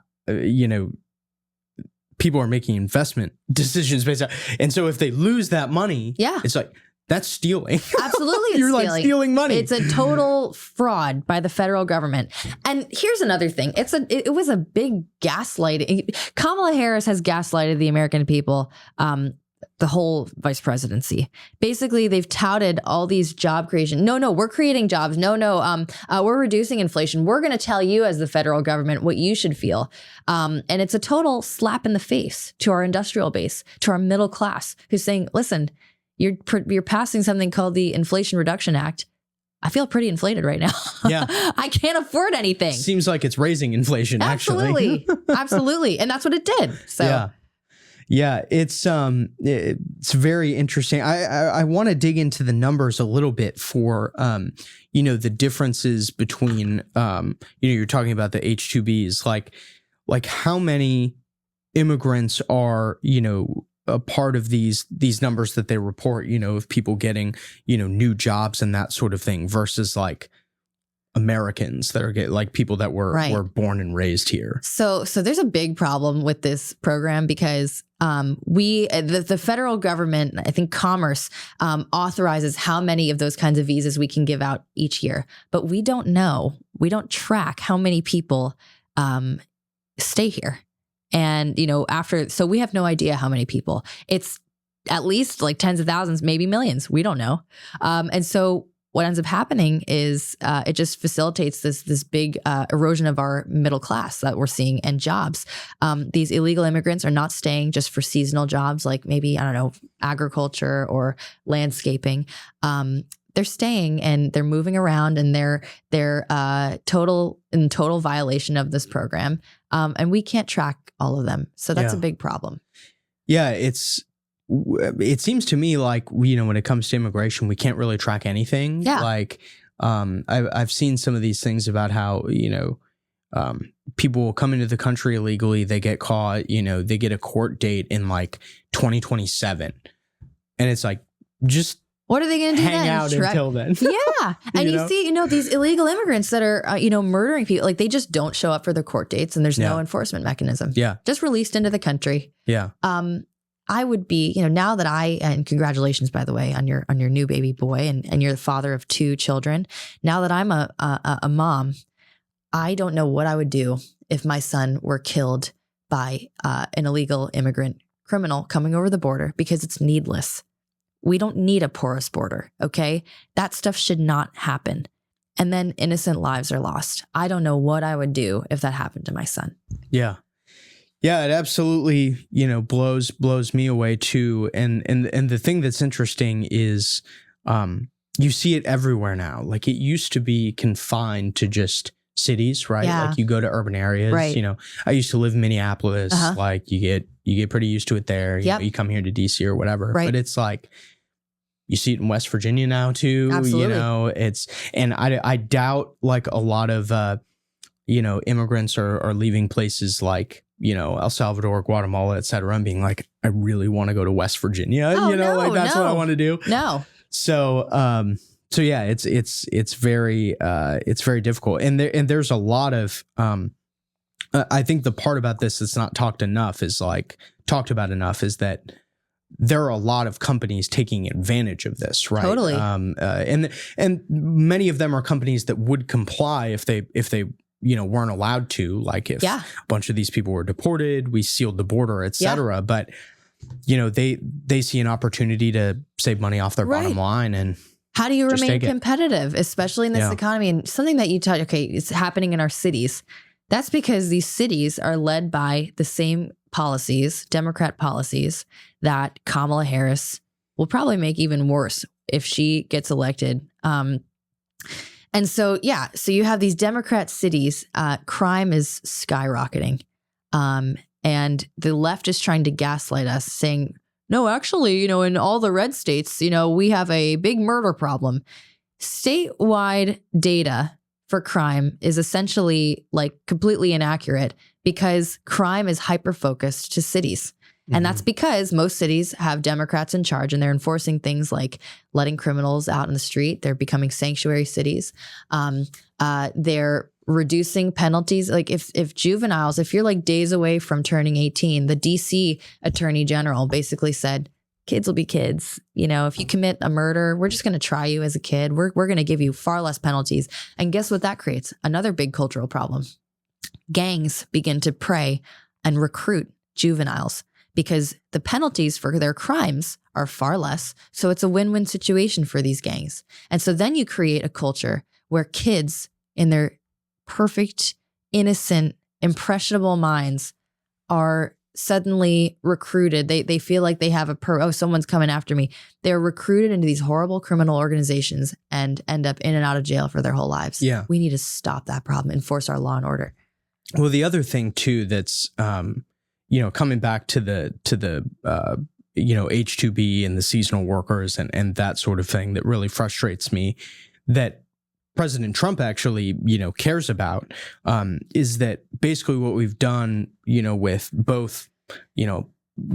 people are making investment decisions based on, and so if they lose that money, it's like, that's stealing. Absolutely. You're like stealing money. It's a total fraud by the federal government. And here's another thing. It was a big gaslighting. Kamala Harris has gaslighted the American people the whole vice presidency. Basically, they've touted all these job creation. No, we're creating jobs. No, we're reducing inflation. We're going to tell you as the federal government what you should feel. And it's a total slap in the face to our industrial base, to our middle class, who's saying, listen, you're passing something called the Inflation Reduction Act. I feel pretty inflated right now. Yeah. I can't afford anything. Seems like it's raising inflation, Absolutely. actually. Absolutely. And that's what it did. So Yeah, it's very interesting. I want to dig into the numbers a little bit for the differences between you're talking about the H-2Bs, like how many immigrants are a part of these numbers that they report, of people getting new jobs and that sort of thing versus like Americans that are like people that were born and raised here. So there's a big problem with this program because the federal government, I think Commerce, authorizes how many of those kinds of visas we can give out each year. But we don't track how many people stay here. And, so we have no idea how many people. It's at least like tens of thousands, maybe millions. We don't know. And so what ends up happening is it just facilitates this big erosion of our middle class that we're seeing and jobs. These illegal immigrants are not staying just for seasonal jobs like maybe, I don't know, agriculture or landscaping. They're staying and they're moving around and they're total violation of this program. And we can't track all of them. So that's a big problem. Yeah, it seems to me like when it comes to immigration, we can't really track anything. Yeah. Like I've seen some of these things about how people will come into the country illegally, they get caught, they get a court date in like 2027, and it's like just what are they going to do hang then? out until then. Yeah. And you see, these illegal immigrants that are, murdering people, like they just don't show up for their court dates and there's no enforcement mechanism. Yeah. Just released into the country. Yeah. I would be, now that and congratulations, by the way, on your new baby boy and you're the father of 2 children. Now that I'm a mom, I don't know what I would do if my son were killed by an illegal immigrant criminal coming over the border because it's needless. We don't need a porous border, okay? That stuff should not happen. And then innocent lives are lost. I don't know what I would do if that happened to my son. Yeah. Yeah, it absolutely, blows me away too. And the thing that's interesting is you see it everywhere now. Like it used to be confined to just cities, right? Yeah. Like you go to urban areas, right. I used to live in Minneapolis, like you get pretty used to it there. You come here to DC or whatever. Right. But it's like you see it in West Virginia now too. Absolutely. And I doubt like a lot of immigrants are leaving places like El Salvador, Guatemala, et cetera, and being like, I really want to go to West Virginia. That's what I want to do. No. So yeah, it's very difficult. And there's a lot of I think the part about this that's not talked about enough is that there are a lot of companies taking advantage of this, right? Totally. And many of them are companies that would comply if they weren't allowed to, like if a bunch of these people were deported, we sealed the border, et cetera. But, they see an opportunity to save money off their bottom line. And how do you remain competitive, especially in this economy? And something that you touch, it's happening in our cities. That's because these cities are led by the same policies, Democrat policies, that Kamala Harris will probably make even worse if she gets elected. And so, so you have these Democrat cities, crime is skyrocketing. And the left is trying to gaslight us saying, no, actually, in all the red states, we have a big murder problem. Statewide data for crime is essentially like completely inaccurate because crime is hyper-focused to cities. And that's because most cities have Democrats in charge and they're enforcing things like letting criminals out in the street. They're becoming sanctuary cities. They're reducing penalties. Like if juveniles, if you're like days away from turning 18, the DC Attorney General basically said, kids will be kids. If you commit a murder, we're just going to try you as a kid. We're going to give you far less penalties. And guess what that creates? Another big cultural problem. Gangs begin to prey and recruit juveniles, because the penalties for their crimes are far less. So it's a win-win situation for these gangs. And so then you create a culture where kids in their perfect, innocent, impressionable minds are suddenly recruited. They feel like they have someone's coming after me. They're recruited into these horrible criminal organizations and end up in and out of jail for their whole lives. Yeah. We need to stop that problem, enforce our law and order. Well, the other thing too that's coming back to the H-2B and the seasonal workers and that sort of thing that really frustrates me that President Trump actually, cares about, is that basically what we've done, with both,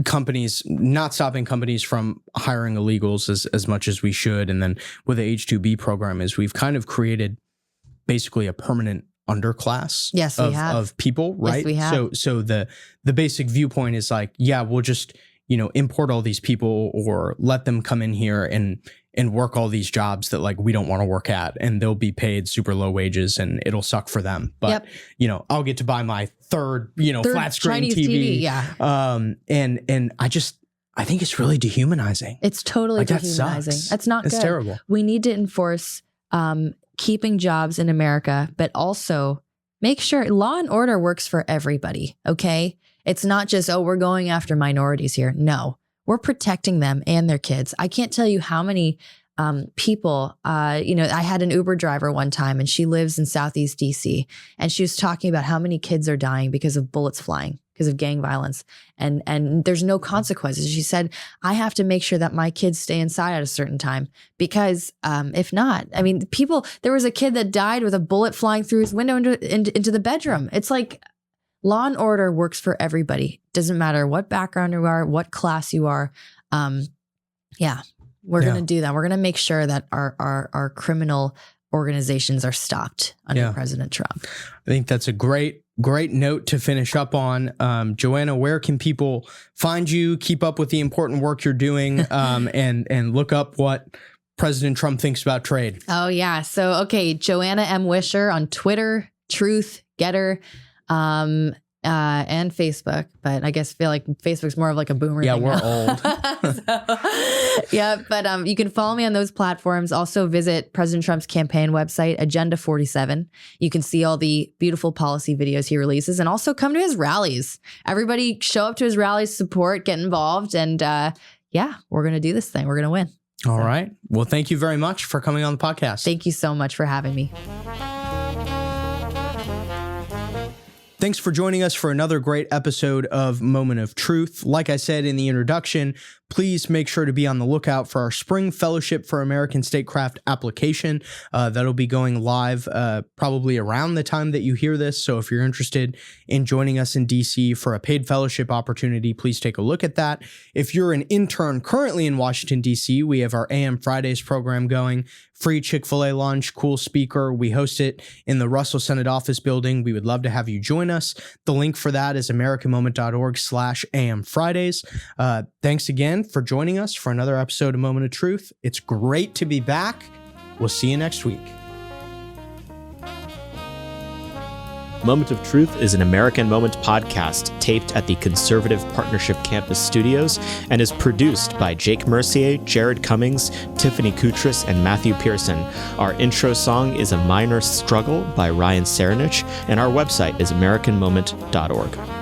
companies, not stopping companies from hiring illegals as much as we should. And then with the H-2B program is we've kind of created basically a permanent underclass of people, right? Yes, we have. So the basic viewpoint is like, yeah, we'll just, import all these people or let them come in here and work all these jobs that like we don't want to work at, and they'll be paid super low wages and it'll suck for them. But I'll get to buy my third flat screen Chinese TV. Yeah. And I think it's really dehumanizing. It's totally dehumanizing. That's not good. It's terrible. We need to enforce keeping jobs in America, but also make sure law and order works for everybody. Okay. It's not just, we're going after minorities here. No, we're protecting them and their kids. I can't tell you how many people, I had an Uber driver one time and she lives in Southeast DC, and she was talking about how many kids are dying because of bullets flying, because of gang violence. And there's no consequences. She said, I have to make sure that my kids stay inside at a certain time because if not, there was a kid that died with a bullet flying through his window into the bedroom. It's like, law and order works for everybody. Doesn't matter what background you are, what class you are. We're going to do that. We're going to make sure that our criminal organizations are stopped under President Trump. I think that's a great note to finish up on. Joanna, where can people find you, keep up with the important work you're doing, and look up what President Trump thinks about trade? Oh, yeah. So, Joanna M. Wischer on Twitter, Truth, Getter, and Facebook, but I feel like Facebook's more of like a boomer thing we're now. old. But you can follow me on those platforms. Also visit President Trump's campaign website, Agenda 47. You can see all the beautiful policy videos he releases, and also come to his rallies. Everybody show up to his rallies, support, get involved, and we're going to do this thing. We're going to win. All right. Well, thank you very much for coming on the podcast. Thank you so much for having me. Thanks for joining us for another great episode of Moment of Truth. Like I said in the introduction, please make sure to be on the lookout for our Spring Fellowship for American Statecraft application. That'll be going live probably around the time that you hear this. So if you're interested in joining us in DC for a paid fellowship opportunity, please take a look at that. If you're an intern currently in Washington, DC, we have our AM Fridays program going. Free Chick-fil-A lunch, cool speaker. We host it in the Russell Senate office building. We would love to have you join us. The link for that is americanmoment.org/AM Fridays. Thanks again for joining us for another episode of Moment of Truth. It's great to be back. We'll see you next week. Moment of Truth is an American Moment podcast taped at the Conservative Partnership Campus Studios and is produced by Jake Mercier, Jared Cummings, Tiffany Kutris, and Matthew Pearson. Our intro song is A Minor Struggle by Ryan Serenich, and our website is americanmoment.org.